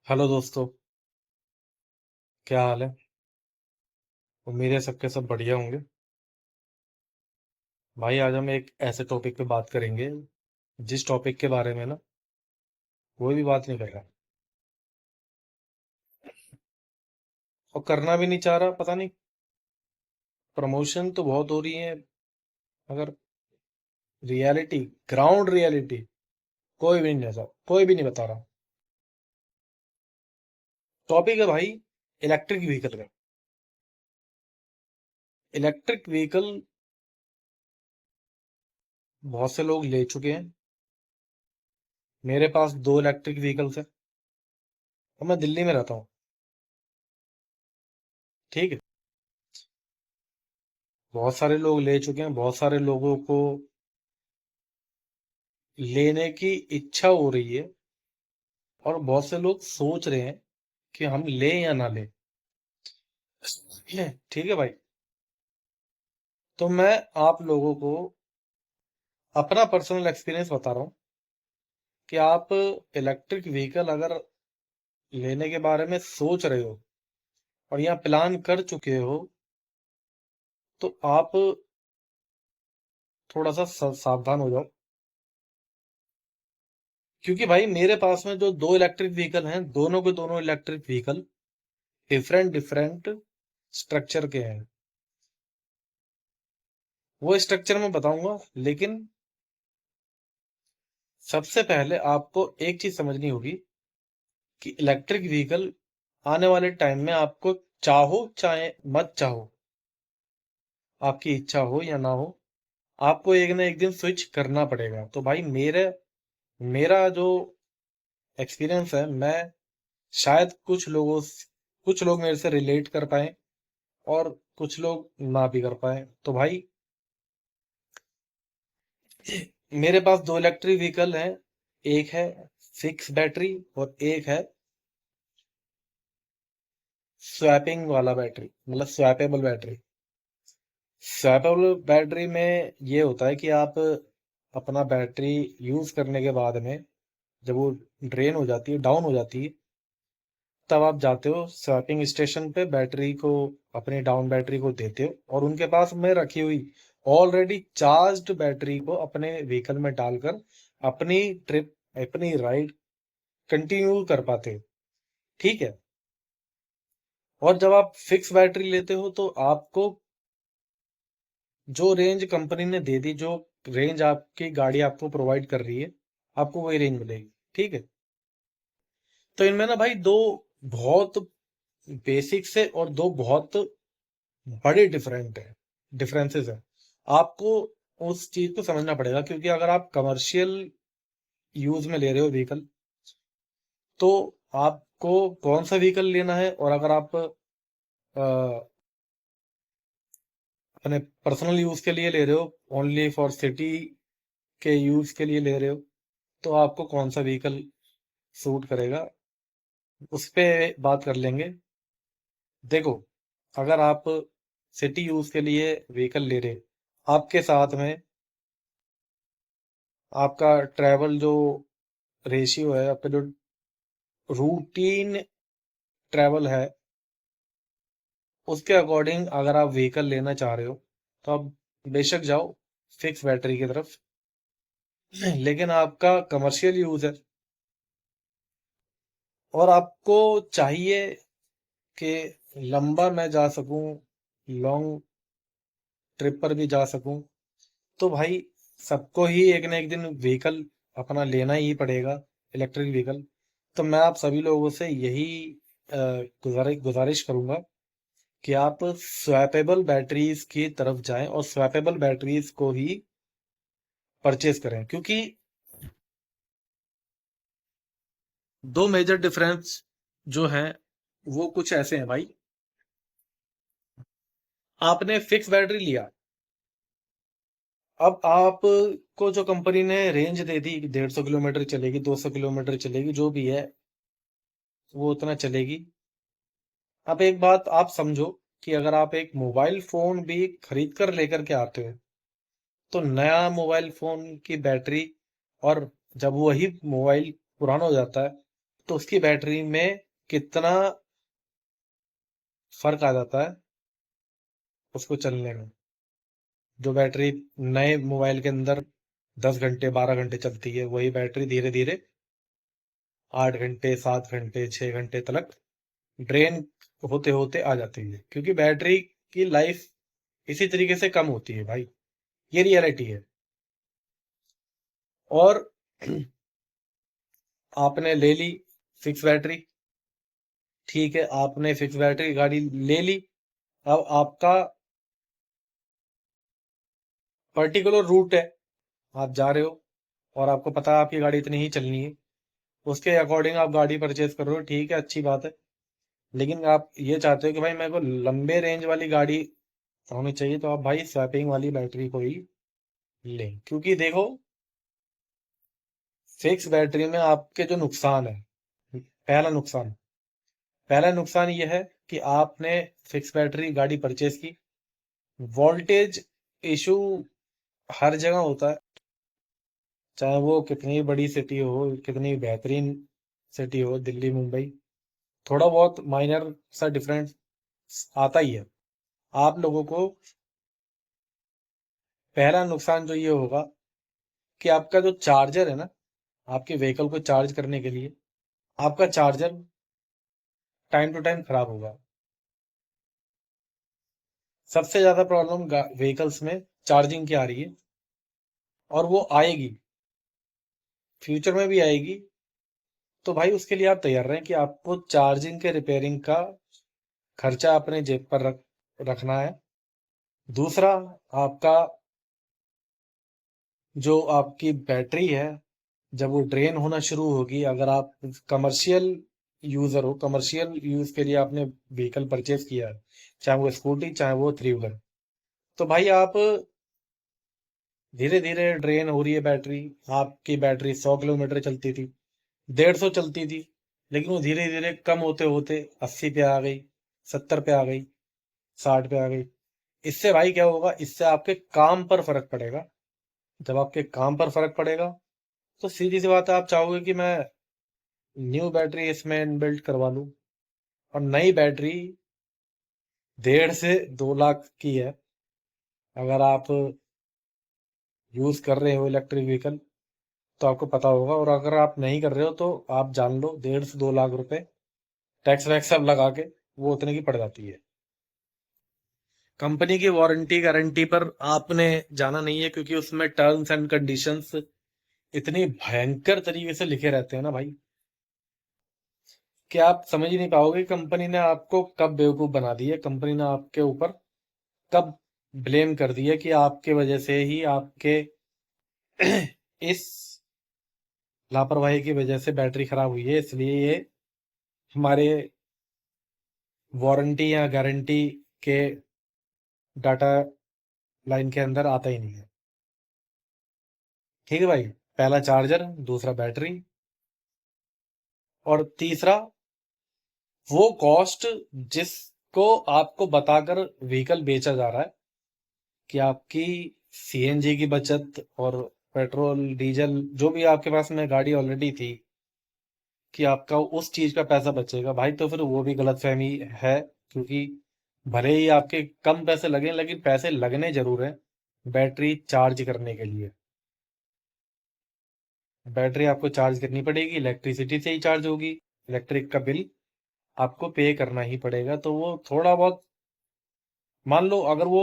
Hello दोस्तों। क्या हाल है? उम्मीद है सबके सब बढ़िया होंगे। भाई आज हम एक ऐसे टॉपिक पे बात करेंगे जिस टॉपिक के बारे में ना कोई भी बात नहीं कर रहा और करना भी नहीं चाह रहा। पता नहीं, प्रमोशन तो बहुत हो रही है मगर रियलिटी, ग्राउंड रियलिटी कोई भी नहीं ऐसा, कोई भी नहीं बता रहा। टॉपिक है भाई इलेक्ट्रिक व्हीकल का। इलेक्ट्रिक व्हीकल बहुत से लोग ले चुके हैं। मेरे पास दो इलेक्ट्रिक व्हीकल्स हैं और मैं दिल्ली में रहता हूँ। ठीक है। बहुत सारे लोग ले चुके हैं, बहुत सारे लोगों को लेने की इच्छा हो रही है और बहुत से लोग सोच रहे हैं कि हम लें या ना लें। ठीक है भाई। तो मैं आप लोगों को अपना पर्सनल एक्सपीरियंस बता रहा हूँ कि आप इलेक्ट्रिक व्हीकल अगर लेने के बारे में सोच रहे हो और या प्लान कर चुके हो तो आप थोड़ा सा सावधान हो जाओ। क्योंकि भाई मेरे पास में जो दो इलेक्ट्रिक व्हीकल हैं, दोनों के दोनों electric vehicle different different structure के हैं। वो स्ट्रक्चर मैं बताऊंगा, लेकिन सबसे पहले आपको एक चीज समझनी होगी कि इलेक्ट्रिक व्हीकल आने वाले टाइम में आपको, चाहो चाहे मत चाहो, आपकी इच्छा हो या ना हो, आपको एक ना एक दिन स्विच करना पड़ेगा। तो भाई मेरे मेरा जो एक्सपीरियंस है, मैं शायद कुछ लोग मेरे से रिलेट कर पाए और कुछ लोग ना भी कर पाए। तो भाई मेरे पास दो इलेक्ट्रिक व्हीकल हैं। एक है फिक्स बैटरी और एक है स्वैपिंग वाला बैटरी, मतलब स्वैपेबल बैटरी। स्वैपेबल बैटरी में ये होता है कि आप अपना बैटरी यूज करने के बाद में जब वो ड्रेन हो जाती है, डाउन हो जाती है, तब आप जाते हो स्वैपिंग स्टेशन पे, बैटरी को, अपनी डाउन बैटरी को देते हो और उनके पास में रखी हुई ऑलरेडी चार्ज्ड बैटरी को अपने व्हीकल में डालकर अपनी ट्रिप, अपनी राइड कंटिन्यू कर पाते हो। ठीक है। और जब आप फिक्स बैटरी लेते हो तो आपको जो रेंज कंपनी ने दे दी, जो रेंज आपकी गाड़ी आपको प्रोवाइड कर रही है, आपको वही रेंज मिलेगी। ठीक है। तो इनमें ना भाई दो बहुत बेसिक से और दो बहुत बड़े डिफरेंसेस है। आपको उस चीज को समझना पड़ेगा, क्योंकि अगर आप कमर्शियल यूज में ले रहे हो व्हीकल तो आपको कौन सा व्हीकल लेना है, और अगर आप अपने पर्सनल यूज के लिए ले रहे हो, ओनली फॉर सिटी के यूज के लिए ले रहे हो, तो आपको कौन सा व्हीकल सूट करेगा, उस पे बात कर लेंगे। देखो, अगर आप सिटी यूज के लिए व्हीकल ले रहे, आपके साथ में आपका ट्रैवल जो रेशियो है, आपका जो रूटीन ट्रैवल है, उसके अकॉर्डिंग अगर आप व्हीकल लेना चाह रहे हो तो आप बेशक जाओ फिक्स बैटरी की तरफ। लेकिन आपका कमर्शियल यूज है और आपको चाहिए कि लंबा मैं जा सकूं, लॉन्ग ट्रिप पर भी जा सकूं, तो भाई सबको ही एक ना एक दिन व्हीकल अपना लेना ही पड़ेगा, इलेक्ट्रिक व्हीकल। तो मैं आप सभी लोगों से यही गुजारिश करूंगा कि आप स्वैपेबल बैटरीज की तरफ जाएं और स्वैपेबल बैटरीज को ही परचेज करें। क्योंकि दो मेजर डिफरेंस जो हैं वो कुछ ऐसे हैं भाई। आपने फिक्स बैटरी लिया, अब आप को जो कंपनी ने रेंज दे दी, 150 किलोमीटर चलेगी, 200 किलोमीटर चलेगी, जो भी है वो उतना चलेगी। अब एक बात आप समझो कि अगर आप एक मोबाइल फोन भी खरीद कर लेकर के आते हो, तो नया मोबाइल फोन की बैटरी, और जब वही मोबाइल पुराना हो जाता है तो उसकी बैटरी में कितना फर्क आ जाता है उसको चलने में। जो बैटरी नए मोबाइल के अंदर 10 घंटे 12 घंटे चलती है, वही बैटरी धीरे धीरे 8 घंटे 7 घंटे 6 घंटे तक ड्रेन होते होते आ जाती है, क्योंकि बैटरी की लाइफ इसी तरीके से कम होती है भाई। ये रियलिटी है। और आपने ले ली फिक्स बैटरी, ठीक है, आपने फिक्स बैटरी गाड़ी ले ली। अब आपका पर्टिकुलर रूट है, आप जा रहे हो और आपको पता है आपकी गाड़ी इतनी ही चलनी है, उसके अकॉर्डिंग आप गाड़ी परचेज कर रहे हो, ठीक है, अच्छी बात है। लेकिन आप ये चाहते हो कि भाई मेरे को लंबे रेंज वाली गाड़ी होनी चाहिए, तो आप भाई स्वैपिंग वाली बैटरी को ही लें। क्योंकि देखो, फिक्स बैटरी में आपके जो नुकसान है, पहला नुकसान पहला नुकसान ये है कि आपने फिक्स बैटरी गाड़ी परचेज की, वोल्टेज इशू हर जगह होता है, चाहे वो कितनी बड़ी सिटी हो, कितनी बेहतरीन सिटी हो, दिल्ली मुंबई, थोड़ा बहुत माइनर सा डिफरेंस आता ही है। आप लोगों को पहला नुकसान जो ये होगा कि आपका जो चार्जर है ना, आपके व्हीकल को चार्ज करने के लिए आपका चार्जर टाइम टू टाइम खराब होगा। सबसे ज्यादा प्रॉब्लम व्हीकल्स में चार्जिंग की आ रही है, और वो आएगी, फ्यूचर में भी आएगी। तो भाई उसके लिए आप तैयार रहें कि आपको चार्जिंग के रिपेयरिंग का खर्चा अपने जेब पर रखना है। दूसरा, आपका जो आपकी बैटरी है, जब वो ड्रेन होना शुरू होगी, अगर आप कमर्शियल यूजर हो, कमर्शियल यूज के लिए आपने व्हीकल परचेज किया है, चाहे वो स्कूटी चाहे वो थ्री व्हीलर, तो भाई आप धीरे धीरे ड्रेन हो रही है बैटरी। आपकी बैटरी 100 किलोमीटर चलती थी, 150 चलती थी, लेकिन वो धीरे धीरे कम होते होते 80 पे आ गई, 70 पे आ गई, 60 पे आ गई। इससे भाई क्या होगा, इससे आपके काम पर फर्क पड़ेगा। जब आपके काम पर फर्क पड़ेगा, तो सीधी सी बात है, आप चाहोगे कि मैं न्यू बैटरी इसमें इनबिल्ट करवा लूं। और नई बैटरी 1.5 से 2 लाख की है। अगर आप यूज कर रहे हो इलेक्ट्रिक व्हीकल, तो आपको पता होगा, और अगर आप नहीं कर रहे हो तो आप जान लो, 1.5 से 2 लाख रुपए टैक्स वैक्स सब लगा के वो उतने की पड़ जाती है। कंपनी की वारंटी गारंटी पर आपने जाना नहीं है, क्योंकि उसमें टर्म्स एंड कंडीशंस इतनी भयंकर तरीके से लिखे रहते हैं ना भाई, कि आप समझ ही नहीं पाओगे कंपनी ने आपको कब बेवकूफ बना दी है, कंपनी ने आपके ऊपर कब ब्लेम कर दिया कि आपके वजह से ही, आपके इस लापरवाही की वजह से बैटरी खराब हुई है, इसलिए ये हमारे वारंटी या गारंटी के डाटा लाइन के अंदर आता ही नहीं है। ठीक है भाई, पहला चार्जर, दूसरा बैटरी, और तीसरा वो कॉस्ट जिसको आपको बताकर व्हीकल बेचा जा रहा है, कि आपकी सीएनजी की बचत और पेट्रोल डीजल जो भी आपके पास में गाड़ी ऑलरेडी थी, कि आपका उस चीज का पैसा बचेगा भाई, तो फिर वो भी गलतफहमी है। क्योंकि भले ही आपके कम पैसे लगे, लेकिन पैसे लगने जरूर हैं बैटरी चार्ज करने के लिए। बैटरी आपको चार्ज करनी पड़ेगी, इलेक्ट्रिसिटी से ही चार्ज होगी, इलेक्ट्रिक का बिल आपको पे करना ही पड़ेगा। तो वो थोड़ा बहुत, मान लो अगर वो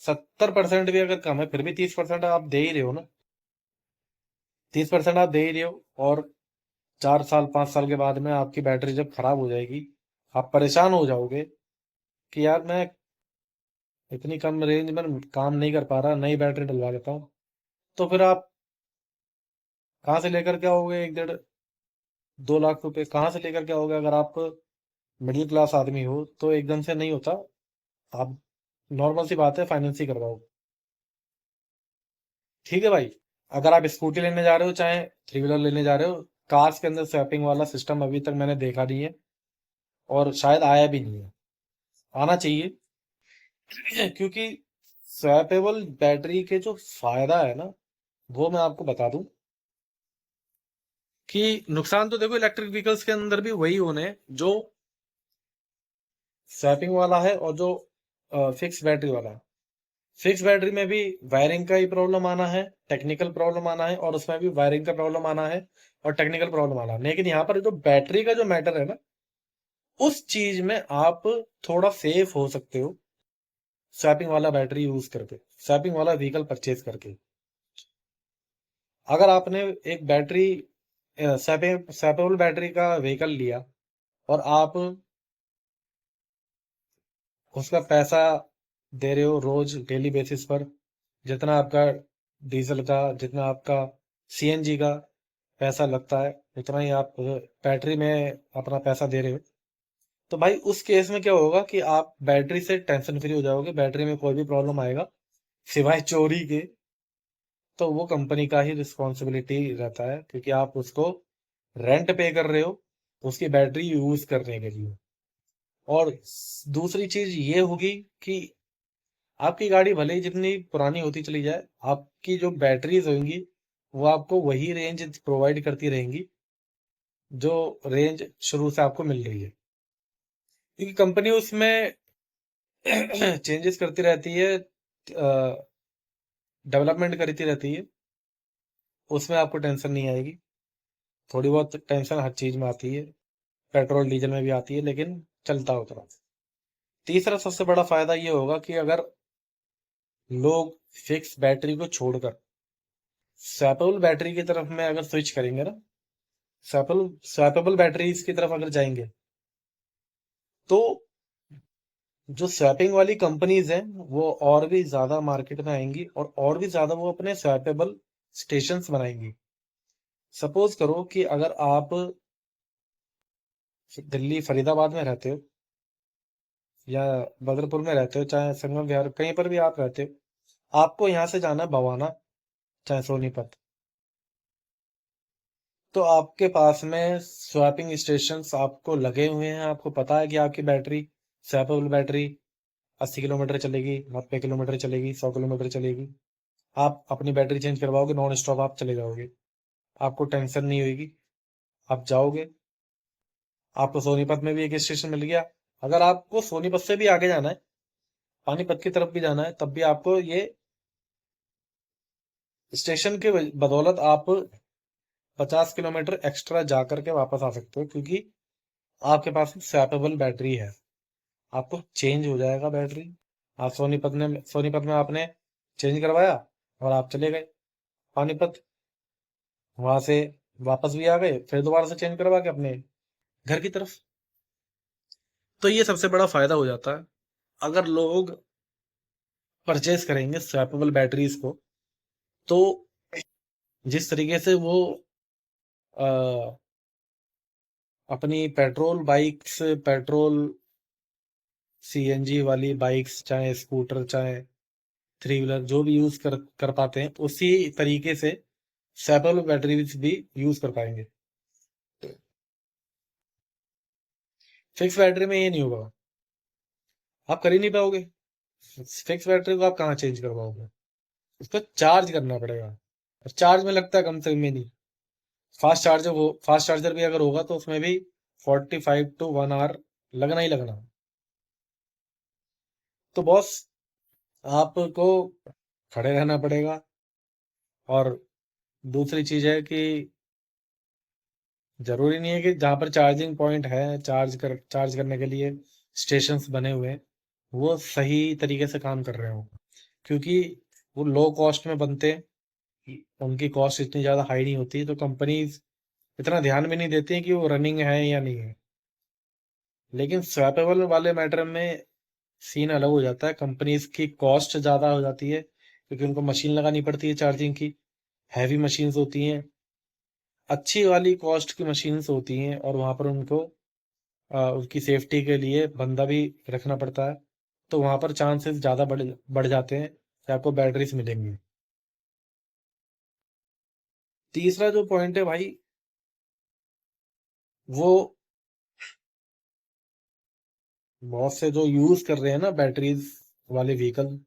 70% भी अगर कम है, फिर भी 30% आप दे ही रहे हो ना, 30% आप दे ही रहे हो। और 4 साल 5 साल के बाद में आपकी बैटरी जब खराब हो जाएगी, आप परेशान हो जाओगे कि यार मैं इतनी कम रेंज में काम नहीं कर पा रहा, नई बैटरी डलवा देता हूँ। तो फिर आप कहाँ से लेकर के आओगे 1.5 2 लाख रुपए, कहाँ से लेकर के आओगे? अगर आप मिडिल क्लास आदमी हो तो एकदम से नहीं होता, आप नॉर्मल सी बात है, फाइनेंस ही करवाओ। ठीक है भाई, अगर आप स्कूटी लेने जा रहे हो चाहे थ्री व्हीलर लेने जा रहे हो, कार्स के अंदर स्वैपिंग वाला सिस्टम अभी तक मैंने देखा नहीं है, और शायद आया भी नहीं है। आना चाहिए। क्योंकि स्वैपेबल बैटरी के जो फायदा है ना, वो मैं आपको बता दूं। कि नुकसान तो देखो इलेक्ट्रिक व्हीकल्स के अंदर भी वही होने हैं, जो स्वैपिंग वाला है और जो फिक्स बैटरी वाला है। फिक्स बैटरी में भी वायरिंग का ही प्रॉब्लम आना है, टेक्निकल प्रॉब्लम आना है, और उसमें भी वायरिंग का प्रॉब्लम आना है और टेक्निकल प्रॉब्लम आना है। लेकिन यहाँ पर जो बैटरी का जो मैटर है ना, उस चीज में आप थोड़ा सेफ हो सकते हो स्वैपिंग वाला बैटरी यूज करके, स्वैपिंग वाला व्हीकल परचेज करके। अगर आपने एक बैटरी स्वैपेबल बैटरी का व्हीकल लिया और आप उसका पैसा दे रहे हो रोज डेली बेसिस पर, जितना आपका डीजल का, जितना आपका सीएनजी का पैसा लगता है, उतना ही आप बैटरी में अपना पैसा दे रहे हो, तो भाई उस केस में क्या होगा कि आप बैटरी से टेंशन फ्री हो जाओगे। बैटरी में कोई भी प्रॉब्लम आएगा सिवाय चोरी के, तो वो कंपनी का ही रिस्पॉन्सिबिलिटी रहता है, क्योंकि आप उसको रेंट पे कर रहे हो उसकी बैटरी यूज करने के लिए। और दूसरी चीज ये होगी कि आपकी गाड़ी भले ही जितनी पुरानी होती चली जाए, आपकी जो बैटरीज होंगी वो आपको वही रेंज प्रोवाइड करती रहेंगी जो रेंज शुरू से आपको मिल रही है, क्योंकि कंपनी उसमें चेंजेस करती रहती है, डेवलपमेंट करती रहती है। उसमें आपको टेंशन नहीं आएगी। थोड़ी बहुत टेंशन हर चीज में आती है, पेट्रोल डीजल में भी आती है, लेकिन चलता उतना। तीसरा सबसे बड़ा फायदा ये होगा कि अगर लोग फिक्स बैटरी को छोड़कर स्वैपेबल बैटरी की तरफ में अगर स्विच करेंगे ना, स्वैपेबल बैटरीज की तरफ अगर जाएंगे, तो जो स्वैपिंग वाली कंपनीज हैं वो और भी ज्यादा मार्केट में आएंगी, और भी ज्यादा वो अपने स्वैपेबल स्टेशंस बनाएंगी। सपोज करो कि अगर आप दिल्ली फरीदाबाद में रहते हो या बदरपुर में रहते हो, चाहे संगम विहार, कहीं पर भी आप रहते हो, आपको यहाँ से जाना है भवाना, चाहे सोनीपत, तो आपके पास में स्वैपिंग स्टेशंस आपको लगे हुए हैं। आपको पता है कि आपकी बैटरी, स्वैपेबल बैटरी, 80 किलोमीटर चलेगी, 90 किलोमीटर चलेगी, 100 किलोमीटर चलेगी। आप अपनी बैटरी चेंज करवाओगे, नॉन स्टॉप आप चले जाओगे, आपको टेंशन नहीं होगी। आप जाओगे, आपको सोनीपत में भी एक स्टेशन मिल गया। अगर आपको सोनीपत से भी आगे जाना है, पानीपत की तरफ भी जाना है, तब भी आपको ये स्टेशन के बदौलत आप 50 किलोमीटर एक्स्ट्रा जा करके वापस आ सकते हो, क्योंकि आपके पास स्वैपेबल बैटरी है। आपको चेंज हो जाएगा बैटरी। आप सोनीपत में आपने चेंज करवाया और आप चले गए पानीपत, वहां से वापस भी आ गए, फिर दोबारा से चेंज करवा के अपने घर की तरफ। तो ये सबसे बड़ा फायदा हो जाता है अगर लोग परचेज करेंगे स्वैपेबल बैटरीज को। तो जिस तरीके से वो अपनी पेट्रोल बाइक्स, पेट्रोल सीएनजी वाली बाइक्स, चाहे स्कूटर, चाहे थ्री व्हीलर, जो भी यूज कर पाते हैं, उसी तरीके से स्वैपेबल बैटरीज भी यूज कर पाएंगे। फिक्स बैटरी में ये नहीं होगा, आप कर ही नहीं पाओगे। फिक्स बैटरी को आप कहाँ चेंज करवाओगे, उसको चार्ज करना पड़ेगा, और चार्ज में लगता है कम से कम में नहीं। फास्ट चार्जर भी अगर होगा तो उसमें भी 45 to 1 hour लगना ही लगना। तो बॉस, आपको खड़े रहना पड़ेगा। और दूसरी चीज है कि जरूरी नहीं है कि जहाँ पर चार्जिंग पॉइंट है, चार्ज करने के लिए स्टेशंस बने हुए हैं, वो सही तरीके से काम कर रहे हो, क्योंकि वो लो कॉस्ट में बनते हैं। उनकी कॉस्ट इतनी ज़्यादा हाई नहीं होती, तो कंपनीज इतना ध्यान भी नहीं देती हैं कि वो रनिंग है या नहीं है। लेकिन स्वैपेबल वाले मैटर में सीन अलग हो जाता है, कंपनीज की कॉस्ट ज़्यादा हो जाती है, क्योंकि उनको मशीन लगानी पड़ती है चार्जिंग की, हैवी मशीन्स होती हैं, अच्छी वाली कॉस्ट की मशीन्स होती हैं, और वहाँ पर उनको उसकी सेफ्टी के लिए बंदा भी रखना पड़ता है। तो वहाँ पर चांसेस ज़्यादा बढ़ बढ़ जाते हैं कि आपको बैटरीज मिलेंगी। तीसरा जो पॉइंट है भाई, वो बहुत से जो यूज कर रहे हैं ना बैटरीज वाले व्हीकल,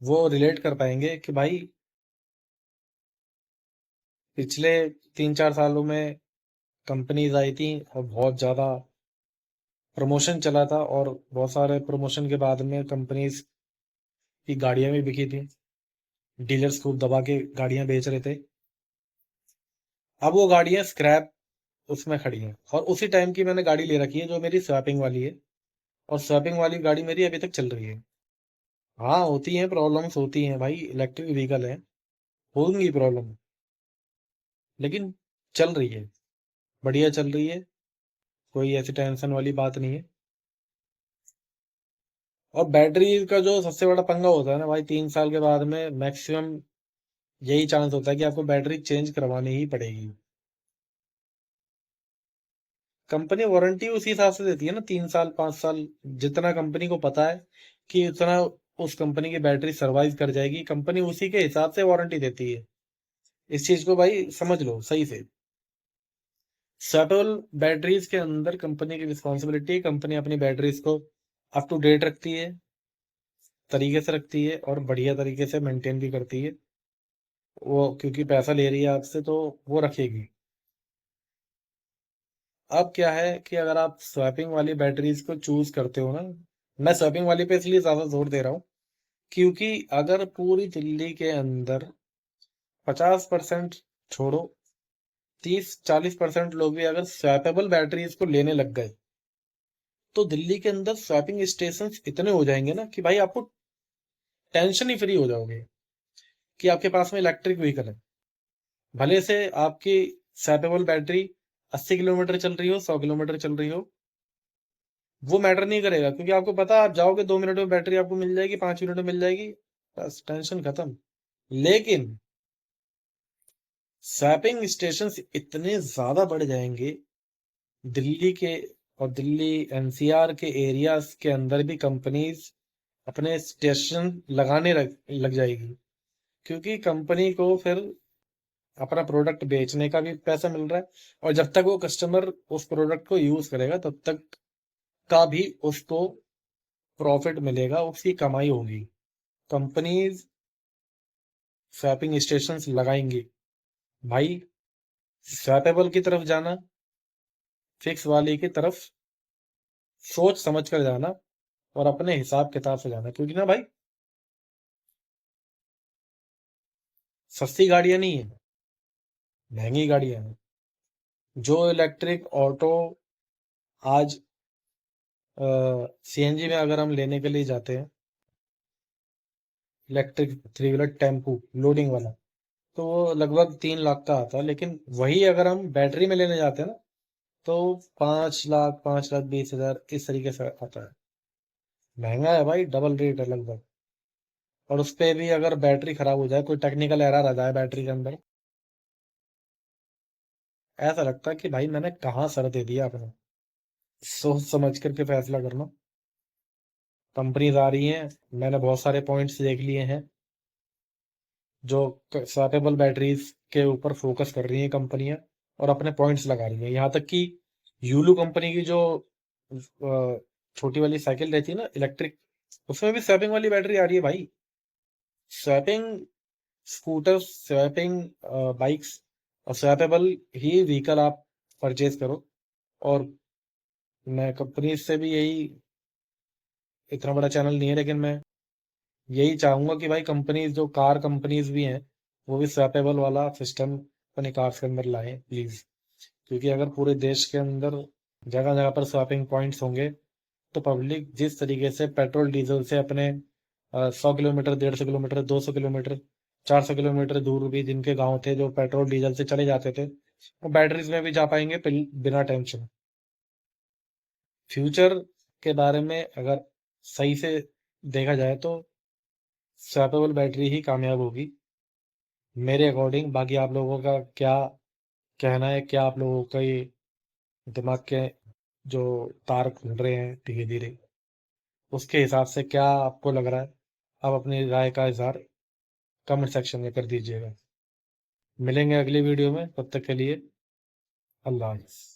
वो रिलेट कर पाएंगे कि भाई पिछले 3-4 सालों में कंपनीज आई थी और बहुत ज़्यादा प्रमोशन चला था, और बहुत सारे प्रमोशन के बाद में कंपनीज की गाड़ियां भी बिकी थी। डीलर्स खूब दबा के गाड़ियां बेच रहे थे। अब वो गाड़ियां स्क्रैप उसमें खड़ी हैं, और उसी टाइम की मैंने गाड़ी ले रखी है जो मेरी स्वैपिंग वाली है, और स्वैपिंग वाली गाड़ी मेरी अभी तक चल रही है। हाँ, होती हैं प्रॉब्लम्स, होती हैं भाई, इलेक्ट्रिक व्हीकल है, होंगी प्रॉब्लम, लेकिन चल रही है, बढ़िया चल रही है, कोई ऐसी टेंशन वाली बात नहीं है। और बैटरी का जो सबसे बड़ा पंगा होता है ना भाई, 3 साल के बाद में मैक्सिमम यही चांस होता है कि आपको बैटरी चेंज करवानी ही पड़ेगी। कंपनी वारंटी उसी हिसाब से देती है ना, 3 साल 5 साल, जितना कंपनी को पता है कि उतना उस कंपनी की बैटरी सरवाइव कर जाएगी, कंपनी उसी के हिसाब से वारंटी देती है। इस चीज को भाई समझ लो सही से। स्वैपेबल बैटरीज के अंदर कंपनी की रिस्पॉन्सिबिलिटी, कंपनी अपनी बैटरीज को अप टू डेट रखती है, तरीके से रखती है, और बढ़िया तरीके से मेंटेन भी करती है। वो क्योंकि पैसा ले रही है आपसे, तो वो रखेगी। अब क्या है कि अगर आप स्वैपिंग वाली बैटरीज को चूज करते हो ना, मैं स्वैपिंग वाली पे इसलिए ज्यादा जोर दे रहा हूँ क्योंकि अगर पूरी दिल्ली के अंदर 50% छोड़ो, 30-40% लोग भी अगर स्वैपेबल बैटरीज को लेने लग गए, तो दिल्ली के अंदर स्वैपिंग स्टेशन इतने हो जाएंगे ना कि भाई आपको टेंशन ही फ्री हो जाओगे कि आपके पास में इलेक्ट्रिक व्हीकल है। भले से आपकी स्वैपेबल बैटरी 80 किलोमीटर चल रही हो, 100 किलोमीटर चल रही हो, वो मैटर नहीं करेगा, क्योंकि आपको पता है आप जाओगे 2 मिनट में बैटरी आपको मिल जाएगी, 5 मिनट में मिल जाएगी, बस टेंशन खत्म। लेकिन स्वैपिंग स्टेशन इतने ज्यादा बढ़ जाएंगे दिल्ली के, और दिल्ली एनसीआर के एरियाज के अंदर भी कंपनीज अपने स्टेशन लगाने लग जाएगी, क्योंकि कंपनी को फिर अपना प्रोडक्ट बेचने का भी पैसा मिल रहा है, और जब तक वो कस्टमर उस प्रोडक्ट को यूज करेगा तब तक का भी उसको प्रॉफिट मिलेगा, उसकी कमाई होगी। कंपनीज स्वैपिंग स्टेशन लगाएंगी भाई। स्वैपेबल की तरफ जाना, फिक्स वाली की तरफ सोच समझ कर जाना, और अपने हिसाब किताब से जाना, क्योंकि ना भाई सस्ती गाड़ियां नहीं है, महंगी गाड़ियां हैं। जो इलेक्ट्रिक ऑटो आज सीएनजी में अगर हम लेने के लिए जाते हैं, इलेक्ट्रिक 3 व्हीलर टेम्पू लोडिंग वाला, तो वो लगभग 3 लाख का आता है, लेकिन वही अगर हम बैटरी में लेने जाते हैं ना, तो 5 लाख, 5,20,000 इस तरीके से आता है। महंगा है भाई, डबल रेट है लगभग। और उस पे भी अगर बैटरी खराब हो जाए, कोई टेक्निकल एरर आ जाए बैटरी के अंदर, ऐसा लगता है कि भाई मैंने कहाँ सर दे दिया अपना। सोच समझ करके फैसला करना। कंपनीज आ रही हैं, मैंने बहुत सारे पॉइंट्स देख लिए हैं जो स्वैपेबल बैटरीज के ऊपर फोकस कर रही हैं कंपनियां, और अपने पॉइंट्स लगा रही हैं। यहाँ तक कि यूलू कंपनी की जो छोटी वाली साइकिल रहती है ना इलेक्ट्रिक, उसमें भी स्वैपिंग वाली बैटरी आ रही है भाई। स्वैपिंग स्कूटर्स, स्वैपिंग बाइक्स, और स्वैपेबल ही व्हीकल आप परचेज करो। और मैं कंपनी से भी यही, इतना बड़ा चैनल नहीं है लेकिन मैं यही चाहूंगा कि भाई कंपनीज, जो कार कंपनीज भी हैं, वो भी स्वैपेबल वाला सिस्टम अपने कार्स के अंदर लाएं प्लीज। क्योंकि अगर पूरे देश के अंदर जगह जगह पर स्वैपिंग पॉइंट्स होंगे, तो पब्लिक जिस तरीके से पेट्रोल डीजल से अपने 100 किलोमीटर, 150 किलोमीटर, 200 किलोमीटर, 400 किलोमीटर दूर भी जिनके गांव थे जो पेट्रोल डीजल से चले जाते थे, वो बैटरीज में भी जा पाएंगे बिना टेंशन। फ्यूचर के बारे में अगर सही से देखा जाए तो स्वैपेबल बैटरी ही कामयाब होगी मेरे अकॉर्डिंग। बाकी आप लोगों का क्या कहना है, क्या आप लोगों का ये दिमाग के जो तार खुल रहे हैं धीरे धीरे, उसके हिसाब से क्या आपको लग रहा है, आप अपनी राय का इजहार कमेंट सेक्शन में कर दीजिएगा। मिलेंगे अगली वीडियो में, तब तक के लिए अल्लाह हाफ़िज़।